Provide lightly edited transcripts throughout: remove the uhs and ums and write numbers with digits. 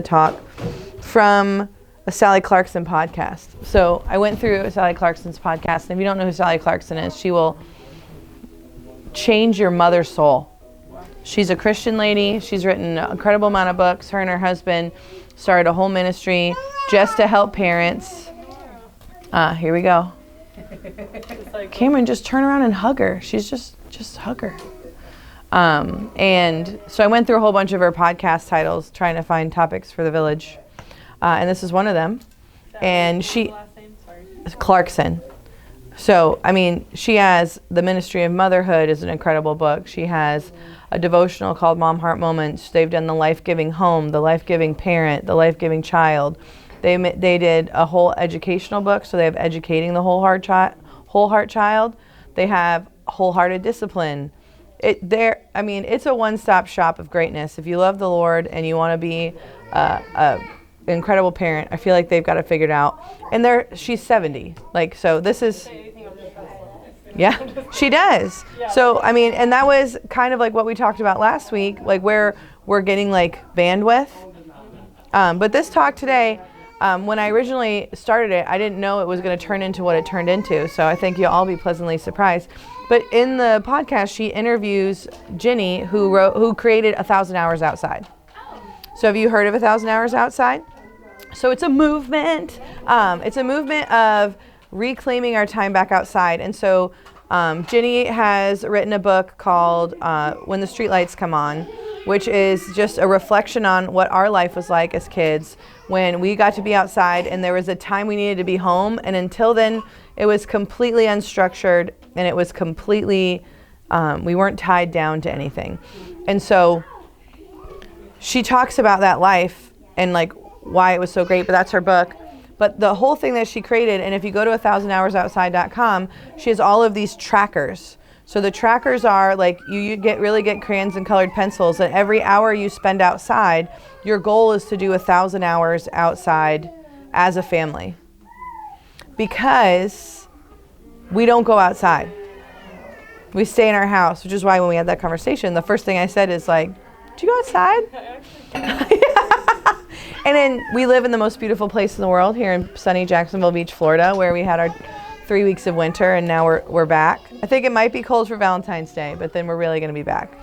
talk from a Sally Clarkson podcast. So I went through Sally Clarkson's podcast, and if you don't know who Sally Clarkson is, she will change your mother's soul. She's a Christian lady. She's written an incredible amount of books. Her and her husband started a whole ministry just to help parents. Here we go. Cameron, just turn around and hug her. She's just hug her. And so I went through a whole bunch of her podcast titles trying to find topics for the village. And this is one of them. And she, Clarkson. So, I mean, she has The Ministry of Motherhood is an incredible book. She has a devotional called Mom Heart Moments. They've done The Life-Giving Home, The Life-Giving Parent, The Life-Giving Child. They did a whole educational book, so they have Educating the Whole Heart Child. They have Wholehearted Discipline. It's a one-stop shop of greatness. If you love the Lord and you want to be an incredible parent, I feel like they've got it figured out. And she's 70. So this is... Yeah, she does. So, and that was kind of like what we talked about last week, where we're getting bandwidth. But this talk today, when I originally started it, I didn't know it was going to turn into what it turned into. So I think you'll all be pleasantly surprised. But in the podcast, she interviews Ginny, who created 1,000 Hours Outside. So have you heard of 1,000 Hours Outside? So it's a movement. It's a movement of reclaiming our time back outside. And so Ginny has written a book called When the Streetlights Come On, which is just a reflection on what our life was like as kids when we got to be outside and there was a time we needed to be home. And until then, it was completely unstructured and it was completely, we weren't tied down to anything. And so she talks about that life and why it was so great, but that's her book. But the whole thing that she created, and if you go to 1000hoursoutside.com, she has all of these trackers. So the trackers are you get crayons and colored pencils, and every hour you spend outside, your goal is to do 1,000 hours outside as a family. Because we don't go outside. We stay in our house, which is why when we had that conversation, the first thing I said is did you go outside? And then we live in the most beautiful place in the world here in sunny Jacksonville Beach, Florida, where we had our 3 weeks of winter and now we're back. I think it might be cold for Valentine's Day, but then we're really going to be back.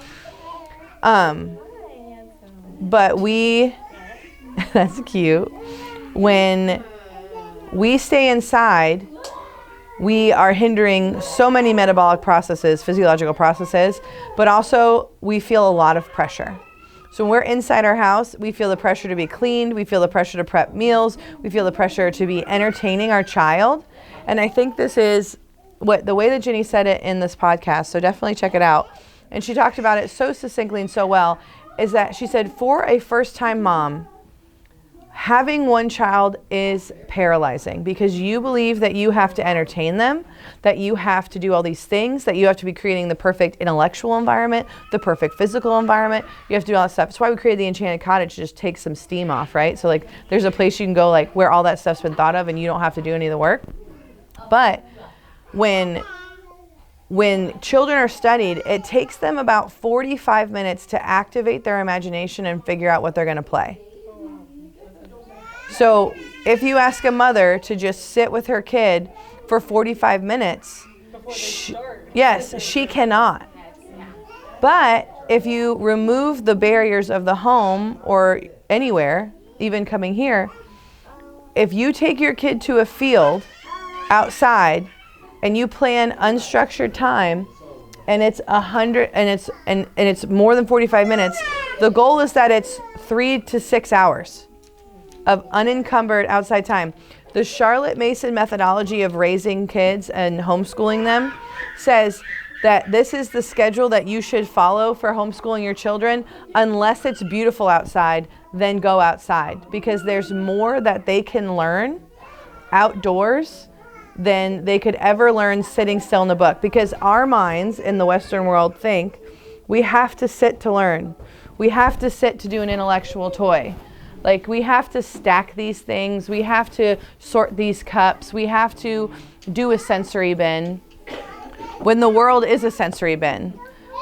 But that's cute. When we stay inside, we are hindering so many metabolic processes, physiological processes, but also we feel a lot of pressure. So when we're inside our house, we feel the pressure to be cleaned, we feel the pressure to prep meals, we feel the pressure to be entertaining our child. And I think this is the way that Ginny said it in this podcast, so definitely check it out. And she talked about it so succinctly and so well, is that she said for a first-time mom, having one child is paralyzing because you believe that you have to entertain them, that you have to do all these things, that you have to be creating the perfect intellectual environment, the perfect physical environment. You have to do all that stuff. That's why we created the Enchanted Cottage to just take some steam off, right? So there's a place you can go where all that stuff's been thought of and you don't have to do any of the work. But when children are studied, it takes them about 45 minutes to activate their imagination and figure out what they're going to play. So if you ask a mother to just sit with her kid for 45 minutes, she cannot. But if you remove the barriers of the home or anywhere, even coming here, if you take your kid to a field outside and you plan unstructured time and it's 100 and it's more than 45 minutes, the goal is that it's 3 to 6 hours of unencumbered outside time. The Charlotte Mason methodology of raising kids and homeschooling them says that this is the schedule that you should follow for homeschooling your children. Unless it's beautiful outside, then go outside, because there's more that they can learn outdoors than they could ever learn sitting still in the book. Because our minds in the Western world think we have to sit to learn. We have to sit to do an intellectual toy. We have to stack these things. We have to sort these cups. We have to do a sensory bin when the world is a sensory bin.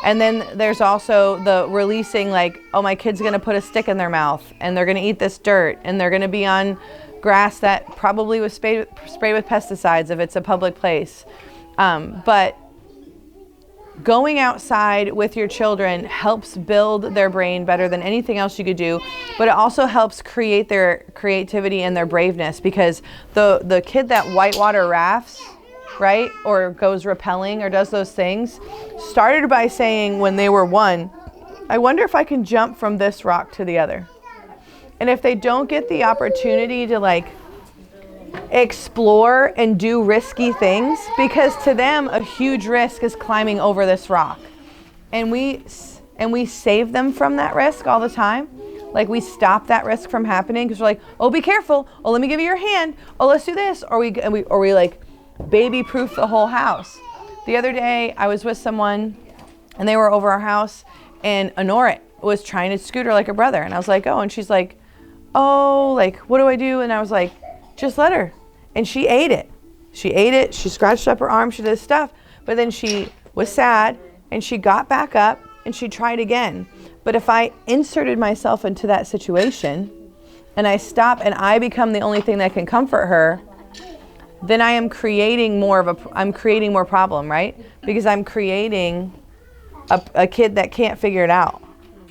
And then there's also the releasing, like, oh, my kid's going to put a stick in their mouth and they're going to eat this dirt and they're going to be on grass that probably was sprayed with pesticides if it's a public place. But going outside with your children helps build their brain better than anything else you could do, but it also helps create their creativity and their braveness, because the kid that whitewater rafts, right, or goes rappelling or does those things, started by saying when they were 1, I wonder if I can jump from this rock to the other. And if they don't get the opportunity to like explore and do risky things, because to them a huge risk is climbing over this rock, and we save them from that risk all the time. Like, we stop that risk from happening because we're like, oh, be careful, oh, let me give you your hand, oh, let's do this, or we like baby proof the whole house. The other day I was with someone and they were over our house, and Honorit was trying to scoot her like a brother, and I was like, oh, and she's like, oh, like, what do I do? And I was like, just let her. And she ate it. She scratched up her arm, she did stuff, but then she was sad and she got back up and she tried again. But if I inserted myself into that situation and I stop and I become the only thing that can comfort her, then I am creating more problem, right? Because I'm creating a kid that can't figure it out.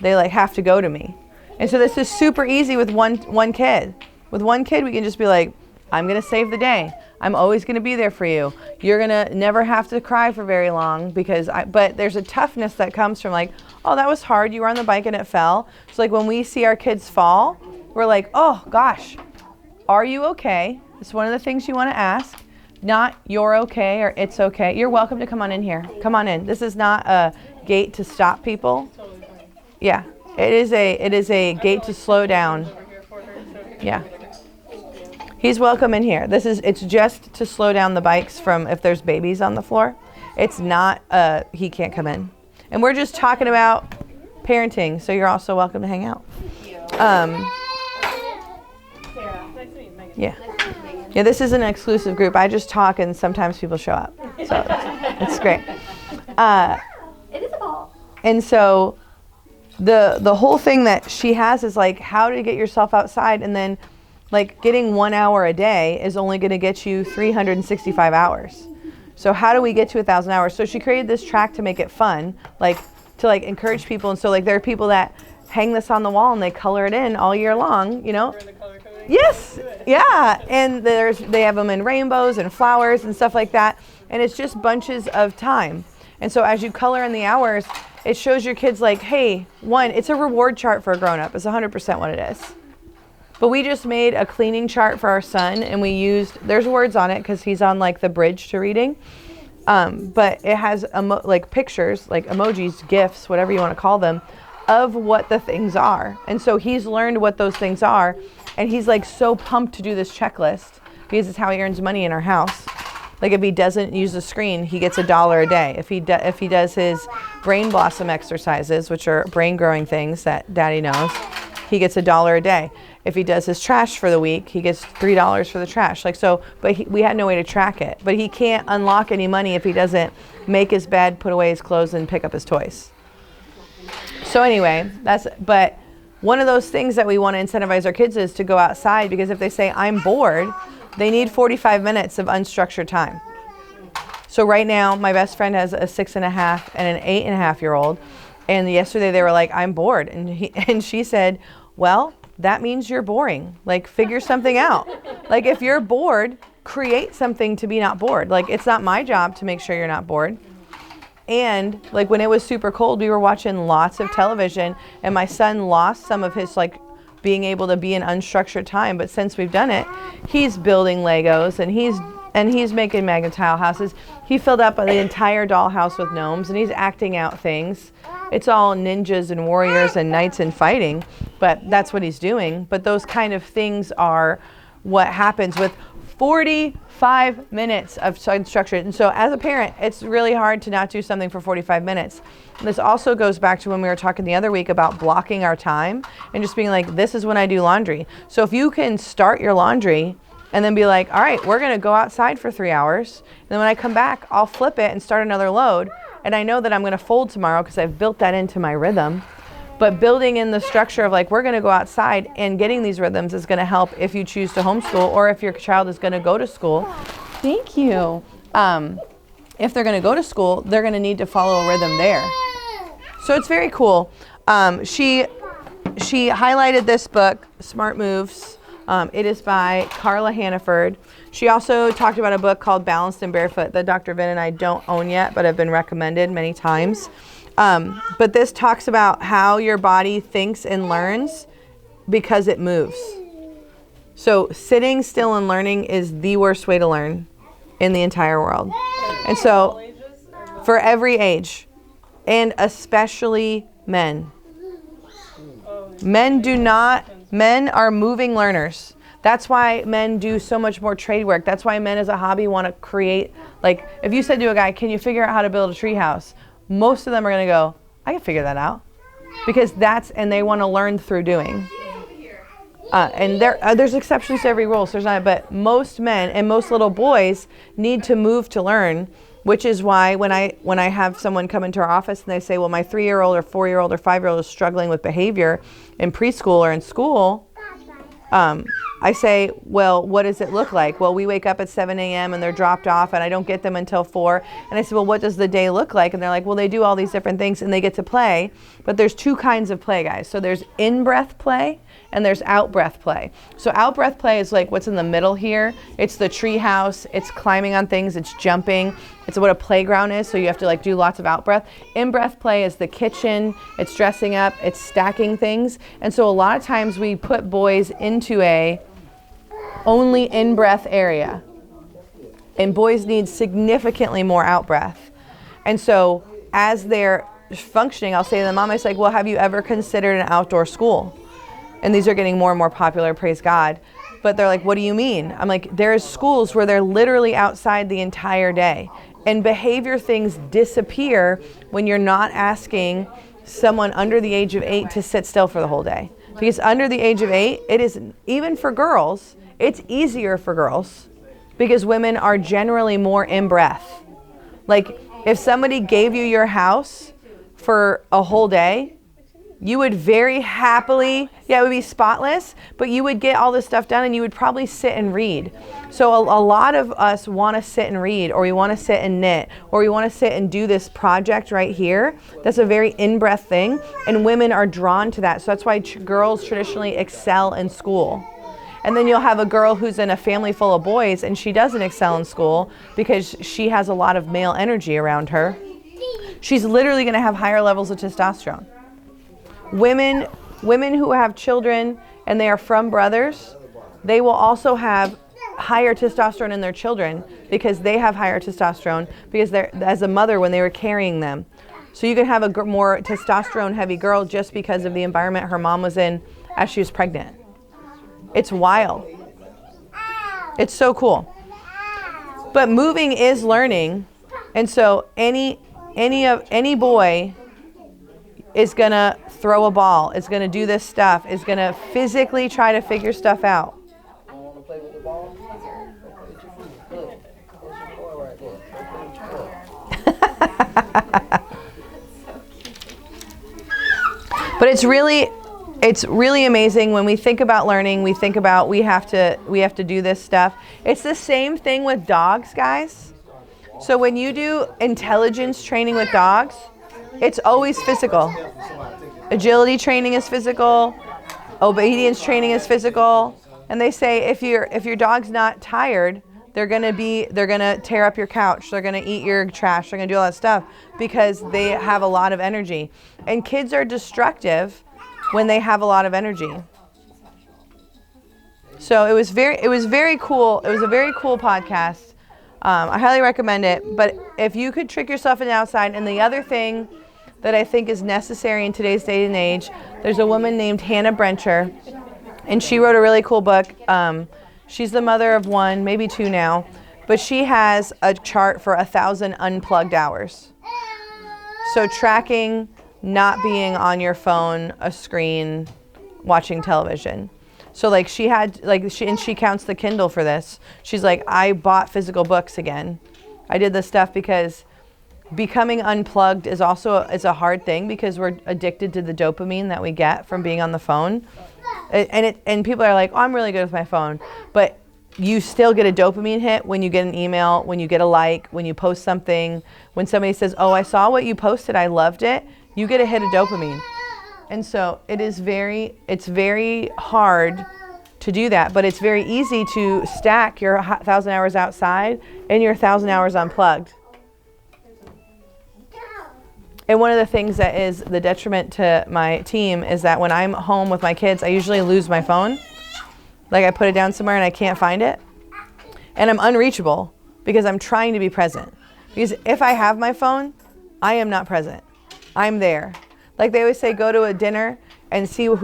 They like have to go to me. And so this is super easy with one kid. With one kid, we can just be like, I'm going to save the day. I'm always going to be there for you. You're going to never have to cry for very long but there's a toughness that comes from like, oh, that was hard. You were on the bike and it fell. So like when we see our kids fall, we're like, oh gosh, are you okay? It's one of the things you want to ask. Not you're okay or it's okay. You're welcome to come on in here. Come on in. This is not a gate to stop people. Yeah, it is a gate to slow down. Yeah. He's welcome in here. It's just to slow down the bikes from if there's babies on the floor. It's not, he can't come in. And we're just talking about parenting, so you're also welcome to hang out. Yeah. Yeah, this is an exclusive group. I just talk and sometimes people show up. So it's great. It is a ball. And so the whole thing that she has is like how to get yourself outside, and then like getting 1 hour a day is only going to get you 365 hours. So how do we get to 1,000 hours? So she created this track to make it fun, like to like encourage people. And so like there are people that hang this on the wall and they color it in all year long, you know? Yes, yeah. And they have them in rainbows and flowers and stuff like that. And it's just bunches of time. And so as you color in the hours, it shows your kids like, hey, it's a reward chart for a grown-up. It's 100% what it is. But we just made a cleaning chart for our son, and there's words on it because he's on like the bridge to reading. But it has like pictures, like emojis, GIFs, whatever you want to call them, of what the things are. And so he's learned what those things are, and he's like so pumped to do this checklist because it's how he earns money in our house. Like if he doesn't use the screen, he gets $1 a day. If he does his brain blossom exercises, which are brain growing things that Daddy knows, he gets $1 a day. If he does his trash for the week, he gets $3 for the trash. Like so, but we had no way to track it. But he can't unlock any money if he doesn't make his bed, put away his clothes, and pick up his toys. So anyway, but one of those things that we want to incentivize our kids is to go outside, because if they say, I'm bored, they need 45 minutes of unstructured time. So right now, my best friend has a 6.5 and an 8.5-year-old. And yesterday they were like, I'm bored. And she said, well, that means you're boring. Like, figure something out. Like, if you're bored, create something to be not bored. Like, it's not my job to make sure you're not bored. And like when it was super cold, we were watching lots of television, and my son lost some of his like being able to be in unstructured time. But since we've done it, he's building Legos and he's making magnet tile houses. He filled up the entire dollhouse with gnomes, and he's acting out things. It's all ninjas and warriors and knights and fighting, but that's what he's doing. But those kind of things are what happens with 45 minutes of unstructured. And so as a parent, it's really hard to not do something for 45 minutes. And this also goes back to when we were talking the other week about blocking our time and just being like, this is when I do laundry. So if you can start your laundry and then be like, all right, we're going to go outside for 3 hours. And then when I come back, I'll flip it and start another load. and I know that I'm going to fold tomorrow because I've built that into my rhythm. But building in the structure of like, we're going to go outside and getting these rhythms is going to help if you choose to homeschool or if your child is going to go to school. Thank you. If they're going to go to school, they're going to need to follow a rhythm there. So it's very cool. She highlighted this book, Smart Moves. It is by Carla Hannaford. She also talked about a book called Balanced and Barefoot that Dr. Vin and I don't own yet, but have been recommended many times. But this talks about how your body thinks and learns because it moves. So sitting still and learning is the worst way to learn in the entire world. And so for every age, and especially men. Men are moving learners. That's why men do so much more trade work. That's why men as a hobby want to create, like if you said to a guy, can you figure out how to build a tree house? Most of them are going to go, I can figure that out. Because and they want to learn through doing. And there's exceptions to every rule, so there's not, but most men and most little boys need to move to learn, which is why when I have someone come into our office and they say, well, my 3-year-old or 4-year-old or 5-year-old is struggling with behavior in preschool or in school, I say, well, what does it look like? Well, we wake up at 7 a.m. and they're dropped off and I don't get them until 4. And I say, well, what does the day look like? And they're like, well, they do all these different things and they get to play. But there's 2 kinds of play, guys. So there's in-breath play and there's out-breath play. So out-breath play is like what's in the middle here. It's the tree house. It's climbing on things. It's jumping. It's what a playground is. So you have to like do lots of out-breath. In-breath play is the kitchen. It's dressing up. It's stacking things. And so a lot of times we put boys into a only in-breath area. And boys need significantly more out-breath. And so as they're functioning, I'll say to the mom, I was like, well, have you ever considered an outdoor school? And these are getting more and more popular, praise God. But they're like, what do you mean? I'm like, there's schools where they're literally outside the entire day. And behavior things disappear when you're not asking someone under the age of 8 to sit still for the whole day. Because under the age of 8, it is, even for girls, it's easier for girls because women are generally more in breath. Like if somebody gave you your house for a whole day, you would very happily, it would be spotless, but you would get all this stuff done and you would probably sit and read. So a lot of us want to sit and read, or we want to sit and knit, or we want to sit and do this project right here. That's a very in-breath thing, and women are drawn to that. So that's why girls traditionally excel in school. And then you'll have a girl who's in a family full of boys and she doesn't excel in school because she has a lot of male energy around her. She's literally going to have higher levels of testosterone. Women who have children and they are from brothers, they will also have higher testosterone in their children because they have higher testosterone because they're as a mother when they were carrying them. So you can have a more testosterone heavy girl just because of the environment her mom was in as she was pregnant. It's wild. It's so cool. But moving is learning, and so any boy is gonna throw a ball, is gonna do this stuff, is gonna physically try to figure stuff out. I want to play with the ball. Look, there's your ball right there. But it's really amazing when we think about learning. We think about we have to do this stuff. It's the same thing with dogs, guys. So when you do intelligence training with dogs, it's always physical. Agility training is physical. Obedience training is physical. And they say if your dog's not tired, they're gonna tear up your couch. They're gonna eat your trash. They're gonna do all that stuff because they have a lot of energy. And kids are destructive when they have a lot of energy. So it was very cool. It was a very cool podcast. I highly recommend it. But if you could trick yourself in the outside, and the other thing that I think is necessary in today's day and age, there's a woman named Hannah Brencher, and she wrote a really cool book. She's the mother of 1, maybe 2 now, but she has a chart for 1,000 unplugged hours. So tracking not being on your phone, a screen, watching television. So like she counts the Kindle for this. She's like, I bought physical books again. I did this stuff because becoming unplugged is also is a hard thing because we're addicted to the dopamine that we get from being on the phone. And people are like, oh, I'm really good with my phone. But you still get a dopamine hit when you get an email, when you get a like, when you post something, when somebody says, oh, I saw what you posted, I loved it. You get a hit of dopamine. And so it's very hard to do that, but it's very easy to stack your 1,000 hours outside and your 1,000 hours unplugged. And one of the things that is the detriment to my team is that when I'm home with my kids, I usually lose my phone. Like I put it down somewhere and I can't find it. And I'm unreachable because I'm trying to be present. Because if I have my phone, I am not present. I'm there. Like they always say, go to a dinner and see look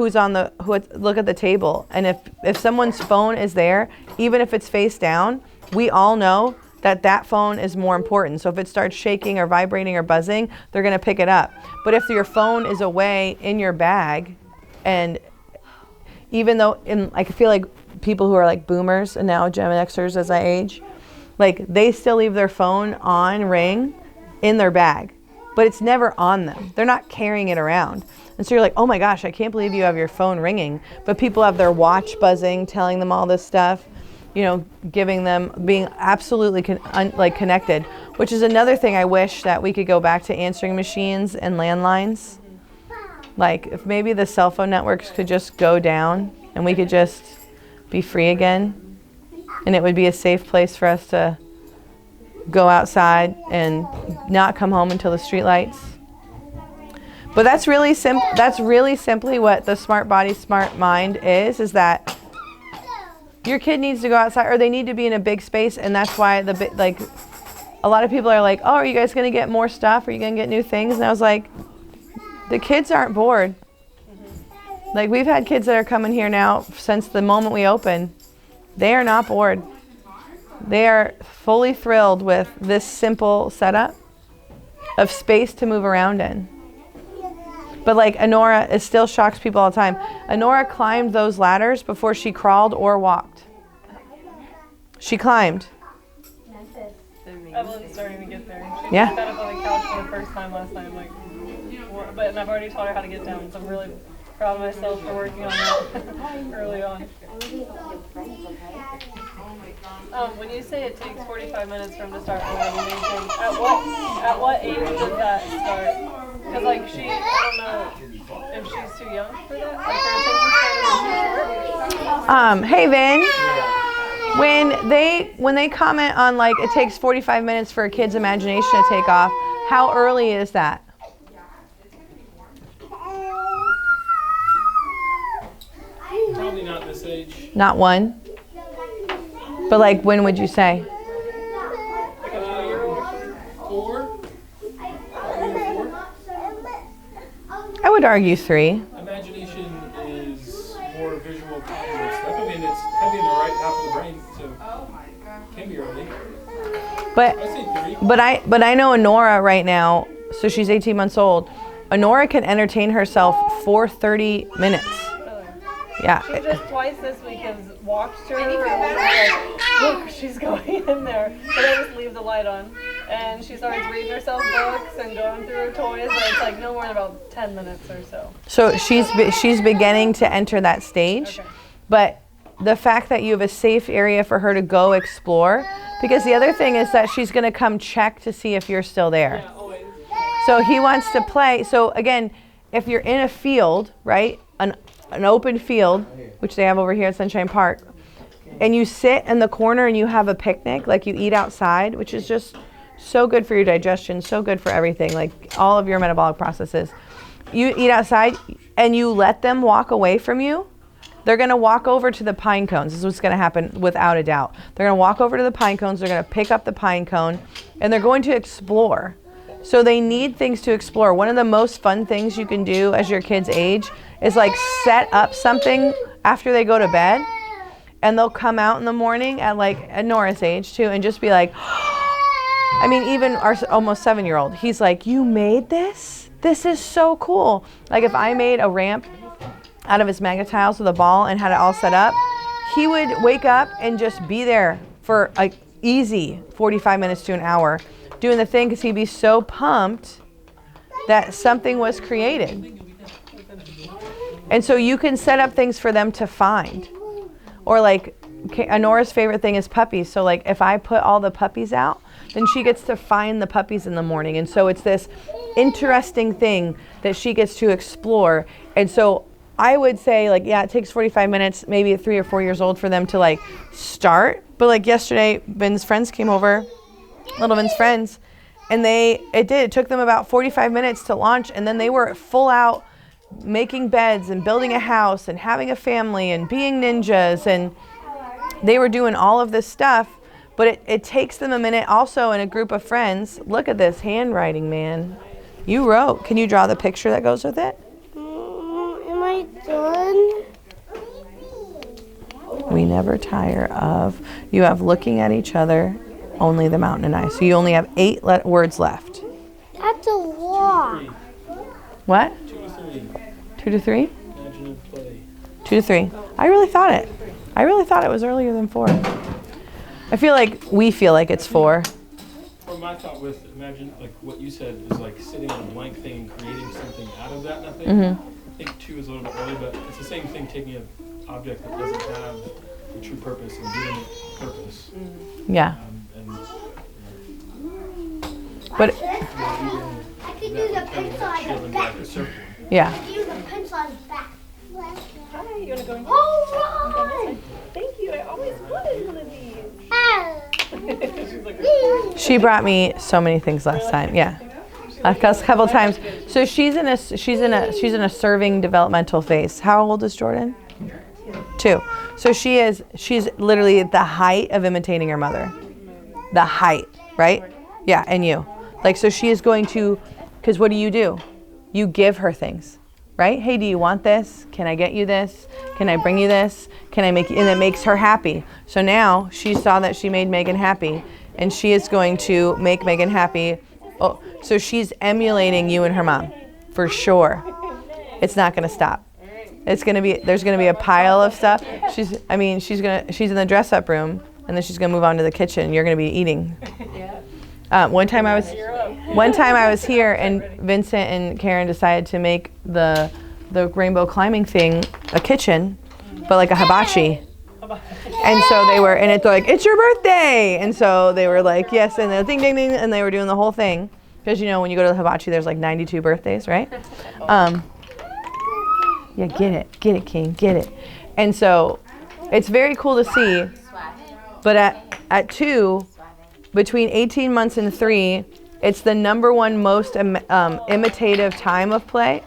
at the table. And if someone's phone is there, even if it's face down, we all know that phone is more important. So if it starts shaking or vibrating or buzzing, they're gonna pick it up. But if your phone is away in your bag, and even though I feel like people who are like boomers and now Gen Xers as I age, like they still leave their phone on ring in their bag, but it's never on them. They're not carrying it around. And so you're like, oh my gosh, I can't believe you have your phone ringing. But people have their watch buzzing, telling them all this stuff, you know, giving them, being absolutely connected, which is another thing I wish that we could go back to answering machines and landlines. Like if maybe the cell phone networks could just go down and we could just be free again, and it would be a safe place for us to go outside and not come home until the street lights. But that's really simply what the smart body, smart mind is that your kid needs to go outside, or they need to be in a big space, and that's why a lot of people are like, oh, are you guys going to get more stuff? Are you going to get new things? And I was like, the kids aren't bored. Like we've had kids that are coming here now since the moment we opened. They are not bored. They are fully thrilled with this simple setup of space to move around in. But like Honora, it still shocks people all the time. Honora climbed those ladders before she crawled or walked. She climbed. Evelyn's starting to get there. She Yeah. got up on the couch for the first time last night. But I've already taught her how to get down, so I'm really proud of myself for working on that early on. When you say it takes 45 minutes for him to start organizing, at what age does that start? Because I don't know if she's too young for that. Like her attention span is too short. Hey Vin, when they comment on like it takes 45 minutes for a kid's imagination to take off, how early is that? Probably not this age. Not one? But like when would you say? Like a 4? I would argue 3. Imagination is more visual cognitive stuff. I mean, it's heavy in the right half of the brain, so it can be early. But I say 3. but I know Honora right now, so she's 18 months old. Honora can entertain herself for 30 minutes. Yeah. She just twice this week has walked to her room and like, look, she's going in there. But I just leave the light on. And she starts reading herself books and going through her toys, but it's like no more than about 10 minutes or so. So she's beginning to enter that stage. Okay. But the fact that you have a safe area for her to go explore, because the other thing is that she's going to come check to see if you're still there. Yeah, always. So he wants to play. So again, if you're in a field, right, an open field, which they have over here at Sunshine Park, and you sit in the corner and you have a picnic, like you eat outside, which is just so good for your digestion, so good for everything, like all of your metabolic processes. You eat outside and you let them walk away from you, they're going to walk over to the pine cones. This is what's going to happen without a doubt. They're going to walk over to the pine cones, they're going to pick up the pine cone, and they're going to explore. So they need things to explore. One of the most fun things you can do as your kids age is like set up something after they go to bed, and they'll come out in the morning at Nora's age too and just be like, I mean, even our almost 7-year-old, he's like, you made this? This is so cool. Like if I made a ramp out of his magnet tiles with a ball and had it all set up, he would wake up and just be there for like easy 45 minutes to an hour doing the thing because he'd be so pumped that something was created. And so you can set up things for them to find. Or like, Anora's favorite thing is puppies. So like if I put all the puppies out, then she gets to find the puppies in the morning. And so it's this interesting thing that she gets to explore. And so I would say like, yeah, it takes 45 minutes, maybe at 3 or 4 years old for them to like start. But like yesterday, Ben's friends came over, little Ben's friends, and it took them about 45 minutes to launch. And then they were full out making beds and building a house and having a family and being ninjas. And they were doing all of this stuff. But it takes them a minute also in a group of friends. Look at this handwriting, man. You wrote. Can you draw the picture that goes with it? Am I done? We never tire of. You have looking at each other, only the mountain and I. So you only have 8 words left. That's a lot. What? 2 to 3. 2 to 3? Imaginative play. 2 to 3. I really thought it was earlier than 4. I feel like we feel like it's 4. Or my thought with imagine like what you said is like sitting on a blank thing and creating something out of that nothing. Mm-hmm. I think 2 is a little bit early, but it's the same thing taking an object that doesn't have a true purpose and giving it purpose. Yeah. But I could use a pencil on the back. yeah. I could use a pencil on the back. Hi, you want to go in? All right. Thank you. I always wanted one of these. She's like, She brought me so many things last time. Yeah. A couple times. So she's in a serving developmental phase. How old is Jordan? 2. So she's literally at the height of imitating her mother. The height, right? Yeah, and you. Like, so she is going to, because what do? You give her things, right? Hey, do you want this? Can I get you this? Can I bring you this? Can I make you? And it makes her happy. So now she saw that she made Megan happy, and she is going to make Megan happy. Oh, so she's emulating you and her mom, for sure. It's not going to stop. There's going to be a pile of stuff. She's in the dress up room, and then she's going to move on to the kitchen. You're going to be eating. One time I was here, and Vincent and Karen decided to make the rainbow climbing thing a kitchen, but like a hibachi. And so and it's like, it's your birthday. And so they were like, yes, and they're ding, ding, ding, and they were doing the whole thing. Because when you go to the hibachi, there's like 92 birthdays, right? Yeah, get it, King, get it. And so it's very cool to see. But at 2, between 18 months and 3, it's the #1 most imitative time of play.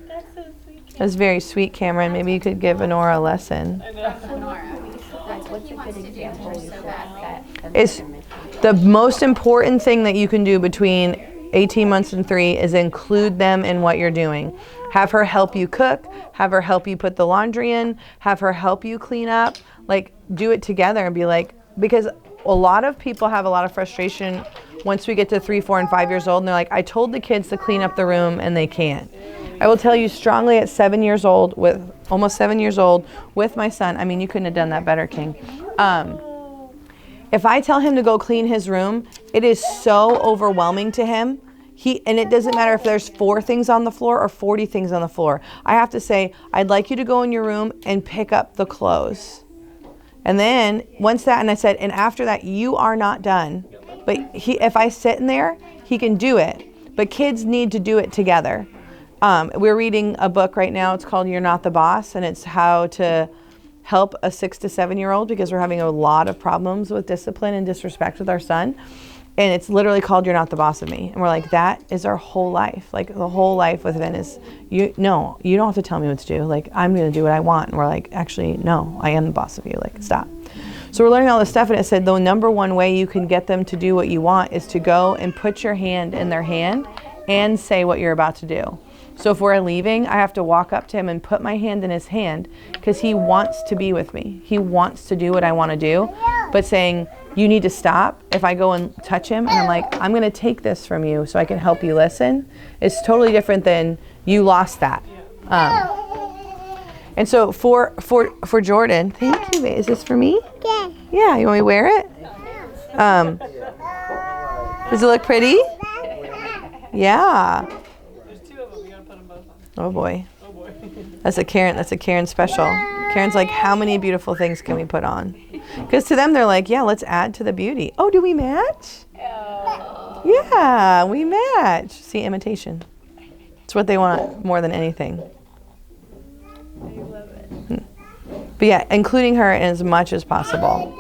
that's so sweet. That's very sweet, Cameron. Maybe you could give Honora a lesson. What's a good example so that It's the most important thing that you can do between 18 months and 3 is include them in what you're doing. Have her help you cook, have her help you put the laundry in, have her help you clean up, like do it together and be like, because a lot of people have a lot of frustration once we get to 3, 4, and 5 years old and they're like, I told the kids to clean up the room and they can't. I will tell you strongly at 7 years old, almost 7 years old, with my son, I mean, you couldn't have done that better, King. If I tell him to go clean his room, it is so overwhelming to him. And it doesn't matter if there's 4 things on the floor or 40 things on the floor. I have to say, I'd like you to go in your room and pick up the clothes. And then and I said, and after that, you are not done. But if I sit in there, he can do it. But kids need to do it together. We're reading a book right now. It's called You're Not the Boss, and it's how to help a 6 to 7 year old because we're having a lot of problems with discipline and disrespect with our son. And it's literally called You're Not the Boss of Me. And we're like, that is our whole life. Like the whole life with Vin is, you don't have to tell me what to do. Like I'm going to do what I want. And we're like, actually, no, I am the boss of you. Like stop. So we're learning all this stuff. And it said the #1 way you can get them to do what you want is to go and put your hand in their hand and say what you're about to do. So if we're leaving, I have to walk up to him and put my hand in his hand because he wants to be with me. He wants to do what I want to do. But saying, you need to stop. If I go and touch him and I'm like, I'm going to take this from you so I can help you listen, it's totally different than you lost that. And so for Jordan, thank you. Is this for me? Yeah. Yeah, you want me to wear it? Does it look pretty? Yeah. There's 2 of them. You gotta put them both on. Oh boy. Oh boy. That's a Karen special. Karen's like, how many beautiful things can we put on? Because to them, they're like, yeah, let's add to the beauty. Oh, do we match? Yeah, we match. See, imitation. It's what they want more than anything. I love it. But yeah, including her in as much as possible.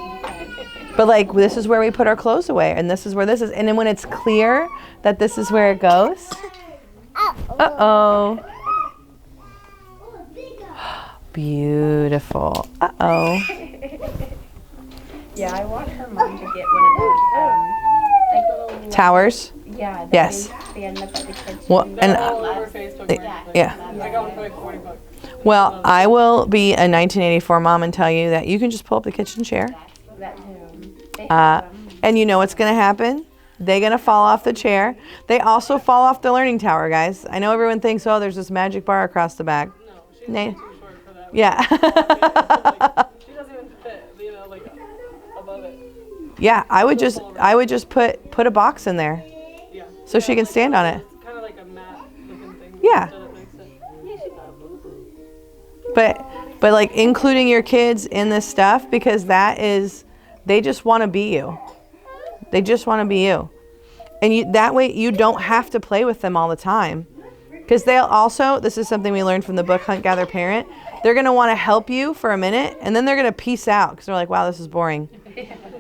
But like, this is where we put our clothes away, and this is where this is. And then when it's clear that this is where it goes, uh-oh. Beautiful. Uh-oh. Yeah, I want her mom to get one of those, like little Towers? Yeah. Yes. They end up at the kitchen. Well, They're and all over Facebook. yeah. I got one for like $40. Well, I will be a 1984 mom and tell you that you can just pull up the kitchen chair. That too. They have them. And you know what's going to happen? They're going to fall off the chair. They also fall off the learning tower, guys. I know everyone thinks, oh, there's this magic bar across the back. No, she's Nay. too short for that. Yeah. She doesn't even fit, like above it. Yeah, I would just put a box in there Yeah. so she can stand on it. It's kind of like a mat looking thing. Yeah. That makes it. Yeah, she's not But like including your kids in this stuff, because they just want to be you. They just want to be you. And that way you don't have to play with them all the time. Because they'll also, this is something we learned from the book Hunt, Gather, Parent, they're going to want to help you for a minute, and then they're going to peace out because they're like, wow, this is boring.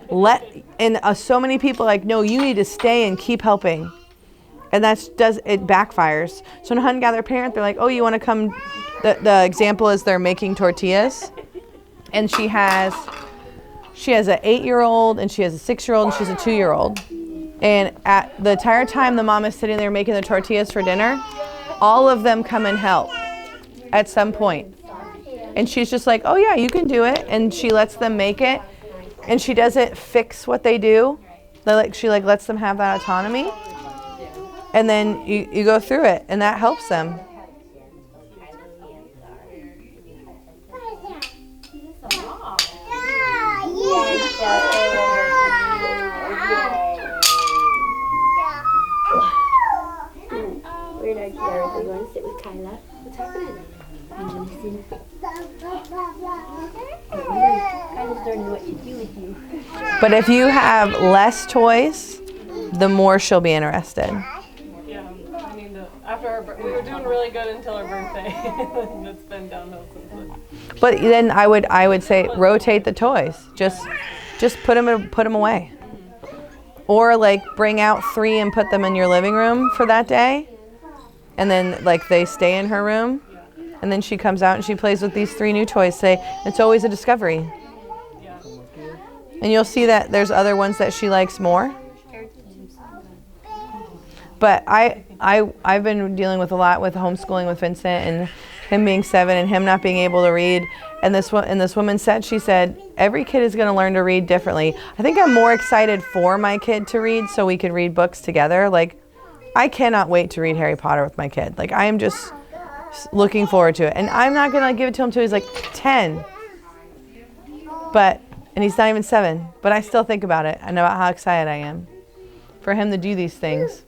So many people are like, no, you need to stay and keep helping. And it backfires. So in Hunt, Gather, Parent, they're like, oh, you want to come? The example is they're making tortillas, and she has an 8-year-old, and she has a 6-year-old, and she's a 2-year-old. And at the entire time the mom is sitting there making the tortillas for dinner, all of them come and help at some point. And she's just like, oh yeah, you can do it. And she lets them make it. And she doesn't fix what they do. She lets them have that autonomy. And then you go through it, and that helps them. We're not here. Are you want to sit with Kyla? What's happening? You want to sit? Kyla's learning what to do with you. But if you have less toys, the more she'll be interested. Yeah. I mean, we were doing really good until her birthday. It's been downhill since then. But then I would say rotate the toys. Just put them away. Or like bring out 3 and put them in your living room for that day. And then like they stay in her room. And then she comes out and she plays with these 3 new toys. It's always a discovery. Yeah. And you'll see that there's other ones that she likes more. But I've been dealing with a lot with homeschooling with Vincent and him being 7 and him not being able to read. And this woman said, she said, every kid is going to learn to read differently. I think I'm more excited for my kid to read so we can read books together. Like, I cannot wait to read Harry Potter with my kid. Like, I am just looking forward to it. And I'm not going to give it to him until he's like 10. And he's not even 7. But I still think about it. I know how excited I am for him to do these things.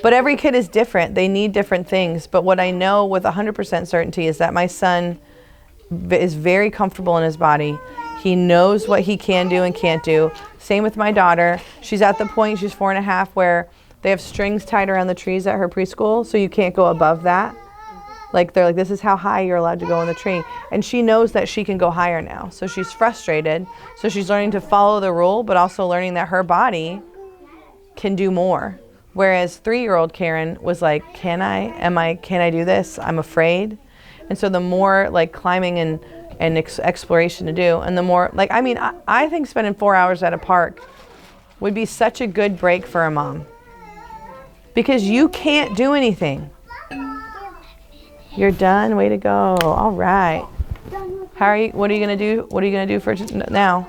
But every kid is different. They need different things. But what I know with 100% certainty is that my son is very comfortable in his body. He knows what he can do and can't do. Same with my daughter. She's at the point, she's 4.5, where they have strings tied around the trees at her preschool, so you can't go above that. Like, they're like, this is how high you're allowed to go in the tree. And she knows that she can go higher now. So she's frustrated. So she's learning to follow the rule, but also learning that her body can do more. Whereas 3-year-old Karen was like, can I do this? I'm afraid. And so the more like climbing and exploration to do, and the more like, I think spending 4 hours at a park would be such a good break for a mom. Because you can't do anything. You're done? Way to go. All right. What are you going to do? What are you going to do for now?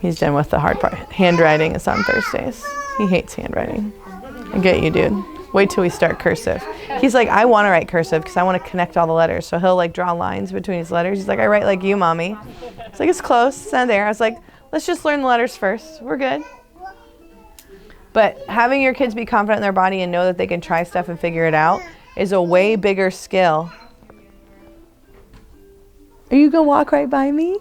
He's done with the hard part. Handwriting is on Thursdays. He hates handwriting. I get you, dude. Wait till we start cursive. He's like, I want to write cursive because I want to connect all the letters. So he'll like draw lines between his letters. He's like, I write like you, mommy. It's like, it's close. It's not there. I was like, let's just learn the letters first. We're good. But having your kids be confident in their body and know that they can try stuff and figure it out is a way bigger skill. Are you going to walk right by me?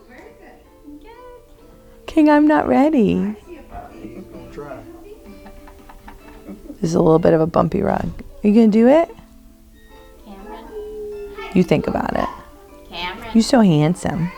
King, I'm not ready. This is a little bit of a bumpy rug. Are you going to do it? Cameron. You think about it. Cameron. You're so handsome.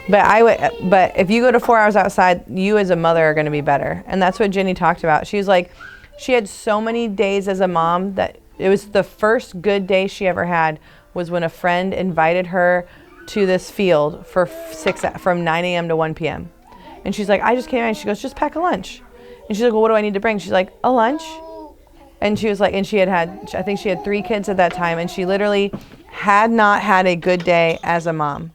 But if you go to 4 hours outside, you as a mother are going to be better. And that's what Jenny talked about. She's like, she had so many days as a mom that it was the first good day she ever had was when a friend invited her to this field from 9 a.m. to 1 p.m. And she's like, I just came in. She goes, just pack a lunch. And she's like, well, what do I need to bring? She's like, a lunch. And she was like, and I think she had 3 kids at that time. And she literally had not had a good day as a mom.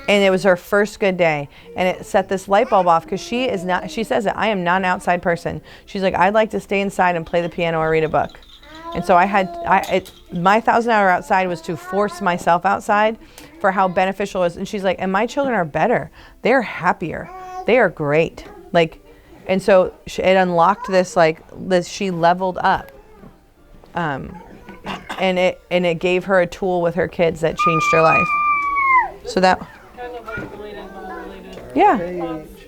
And it was her first good day. And it set this light bulb off because she says that I am not an outside person. She's like, I'd like to stay inside and play the piano or read a book. And so my 1,000-hour outside was to force myself outside for how beneficial it is. And she's like, and my children are better. They're happier. They are great. Like, and so it unlocked this, she leveled up. And it gave her a tool with her kids that changed her life. So that. Kind of like related, but unrelated. Yeah.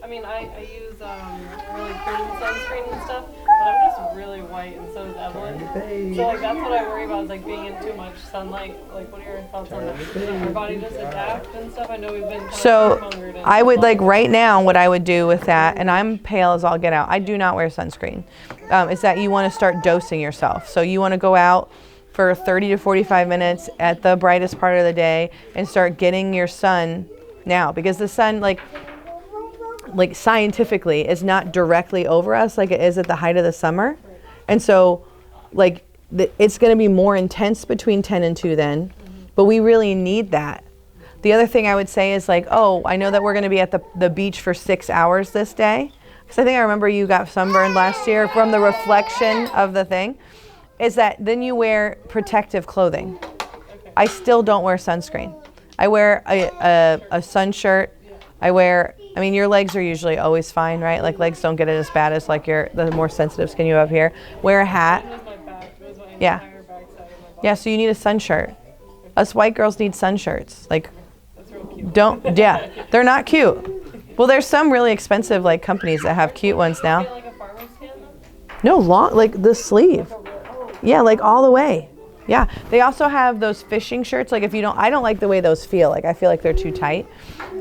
I mean, I use really cream sunscreen and stuff, but I'm just really white, and so is Evelyn. So like that's what I worry about is like being in too much sunlight. Like, what are your thoughts on that? Does our body just adapt and stuff? I know we've been kind of I would like right now what I would do with that, and I'm pale as all get out. I do not wear sunscreen. Is that you want to start dosing yourself. So you want to go out for 30 to 45 minutes at the brightest part of the day and start getting your sun now, because the sun like scientifically is not directly over us like it is at the height of the summer. And so like it's going to be more intense between 10 and 2 then, but we really need that. The other thing I would say is like, oh, I know that we're going to be at the beach for 6 hours this day, because I think I remember you got sunburned last year from the reflection of the thing, is that then you wear protective clothing. I still don't wear sunscreen. I wear a sun shirt. I mean, your legs are usually always fine, right? Like legs don't get it as bad as like the more sensitive skin you have here. Wear a hat. Yeah. Yeah, so you need a sun shirt. Us white girls need sun shirts. Like, they're not cute. Well, there's some really expensive like companies that have cute ones now. No, long, like the sleeve. Yeah, like all the way. Yeah, they also have those fishing shirts. Like I don't like the way those feel. Like I feel like they're too tight.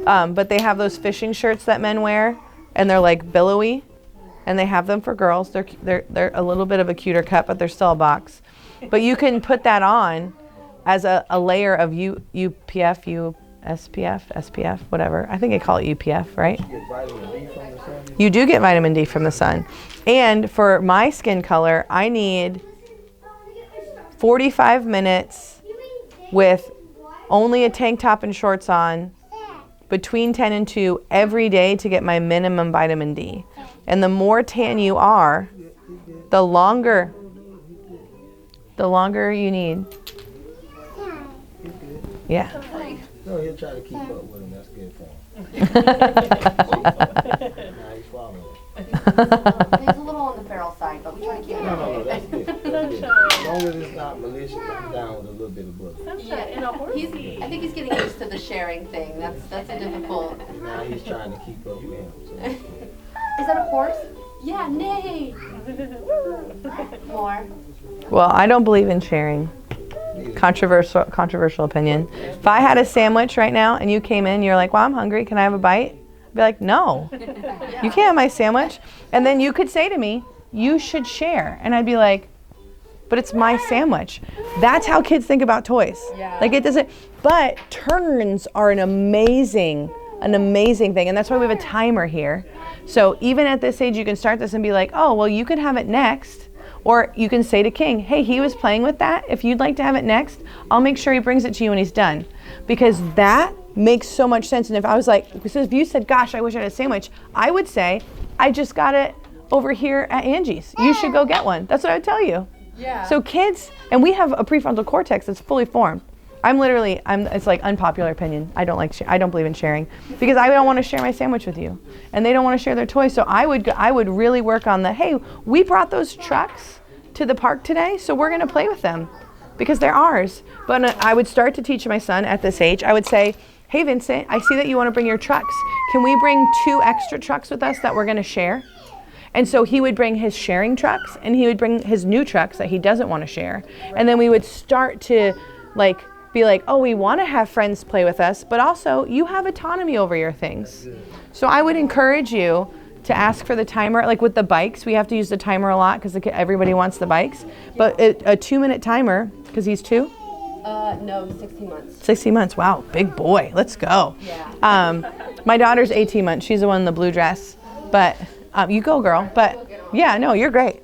But they have those fishing shirts that men wear, and they're like billowy, and they have them for girls. They're a little bit of a cuter cut, but they're still a box. But you can put that on as a layer of UPF, SPF, whatever. I think they call it UPF, right? You get vitamin D from the sun? You do get vitamin D from the sun. And for my skin color, I need 45 minutes with only a tank top and shorts on between 10 and 2 every day to get my minimum vitamin D. And the more tan you are, the longer you need. Yeah. No, he'll try to keep up with him. That's good for him. Now he's following. He's a little on the feral side, but we try to keep him. No, that's good. That's good. As long as it's not malicious, I'm down with a little bit of blood. Yeah, I think he's getting used to the sharing thing. That's a difficult. Now he's trying to keep up with him. So. Is that a horse? Yeah, nay. More. Well, I don't believe in sharing. Controversial opinion. If I had a sandwich right now and you came in, you're like, well, I'm hungry. Can I have a bite? I'd be like, no, you can't have my sandwich. And then you could say to me, you should share. And I'd be like, but it's my sandwich. That's how kids think about toys. Yeah. Like it doesn't, but turns are an amazing thing. And that's why we have a timer here. So even at this age, you can start this and be like, oh, well, you can have it next. Or you can say to King, hey, he was playing with that. If you'd like to have it next, I'll make sure he brings it to you when he's done. Because that makes so much sense. And if I was like, because if you said, gosh, I wish I had a sandwich, I would say, I just got it over here at Angie's. You should go get one. That's what I would tell you. Yeah. So kids, and we have a prefrontal cortex that's fully formed. It's like unpopular opinion. I don't believe in sharing because I don't want to share my sandwich with you, and they don't want to share their toys. So I would really work on hey, we brought those trucks to the park today, so we're gonna play with them because they're ours. But I would start to teach my son at this age. I would say, hey Vincent, I see that you want to bring your trucks. Can we bring 2 extra trucks with us that we're gonna share? And so he would bring his sharing trucks, and he would bring his new trucks that he doesn't want to share. And then we would start to be like, oh, we want to have friends play with us, but also you have autonomy over your things. So I would encourage you to ask for the timer. Like with the bikes, we have to use the timer a lot because everybody wants the bikes. But a 2-minute timer, because he's 2? No, 16 months. 16 months, wow, big boy, let's go. Yeah. My daughter's 18 months, she's the one in the blue dress. But you go, girl. But yeah, no, you're great.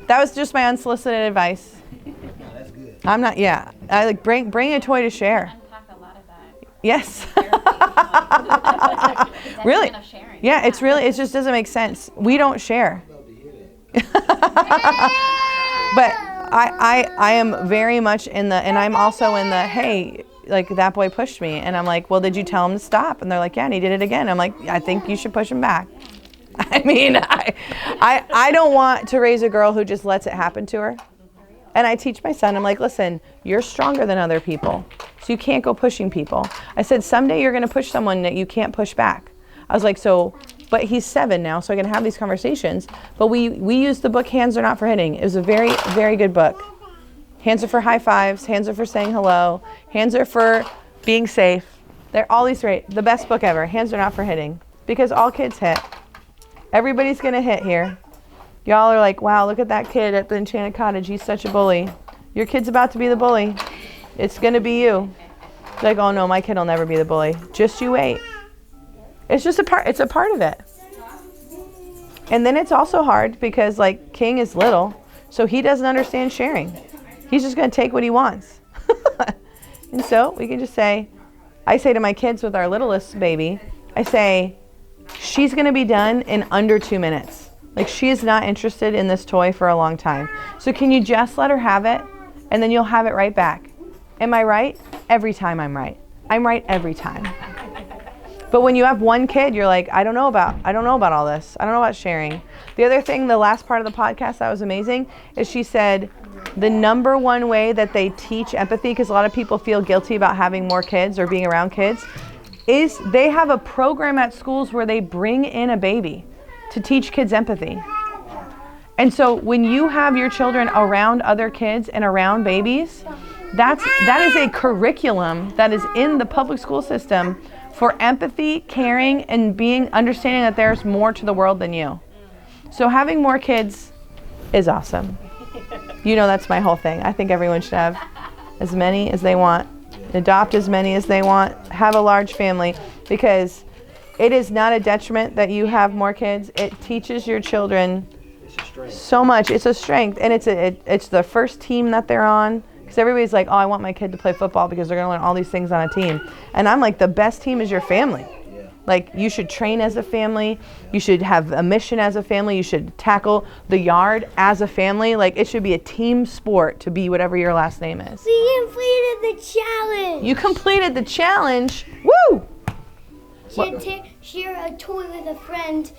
That was just my unsolicited advice. That's good. I'm not, yeah. I bring a toy to share. Unpack a lot of that. Yes. That Really? kind of sharing. Yeah, it just doesn't make sense. We don't share. But I am very much and I'm also in the, hey, like that boy pushed me. And I'm like, well, did you tell him to stop? And they're like, yeah, and he did it again. I'm like, I think you should push him back. I mean, I don't want to raise a girl who just lets it happen to her. And I teach my son, I'm like, listen, you're stronger than other people. So you can't go pushing people. I said, someday you're going to push someone that you can't push back. I was like, but he's 7 now, so I can have these conversations. But we used the book, Hands Are Not for Hitting. It was a very, very good book. Hands are for high fives. Hands are for saying hello. Hands are for being safe. They're all these great. The best book ever. Hands Are Not for Hitting. Because all kids hit. Everybody's going to hit here. Y'all are like, wow, look at that kid at the Enchanted Cottage. He's such a bully. Your kid's about to be the bully. It's going to be you. Like, oh no, my kid will never be the bully. Just you wait. It's just it's a part of it. And then it's also hard because like King is little, so he doesn't understand sharing. He's just going to take what he wants. And so we can just say, I say to my kids with our littlest baby, I say, she's going to be done in under 2 minutes. Like she is not interested in this toy for a long time. So can you just let her have it and then you'll have it right back? Am I right? Every time I'm right. I'm right every time. But when you have one kid, you're like, I don't know about all this. I don't know about sharing. The other thing, the last part of the podcast that was amazing is she said the number one way that they teach empathy, because a lot of people feel guilty about having more kids or being around kids, is they have a program at schools where they bring in a baby to teach kids empathy. And so when you have your children around other kids and around babies, that is a curriculum that is in the public school system for empathy, caring, and understanding that there's more to the world than you. So having more kids is awesome. You know, that's my whole thing. I think everyone should have as many as they want, adopt as many as they want, have a large family, because it is not a detriment that you have more kids. It teaches your children so much. It's a strength, and it's the first team that they're on. Because everybody's like, oh, I want my kid to play football because they're going to learn all these things on a team. And I'm like, the best team is your family. Yeah. Like, you should train as a family. You should have a mission as a family. You should tackle the yard as a family. Like, it should be a team sport to be whatever your last name is. We completed the challenge. You completed the challenge. Woo! Share a toy with a friend.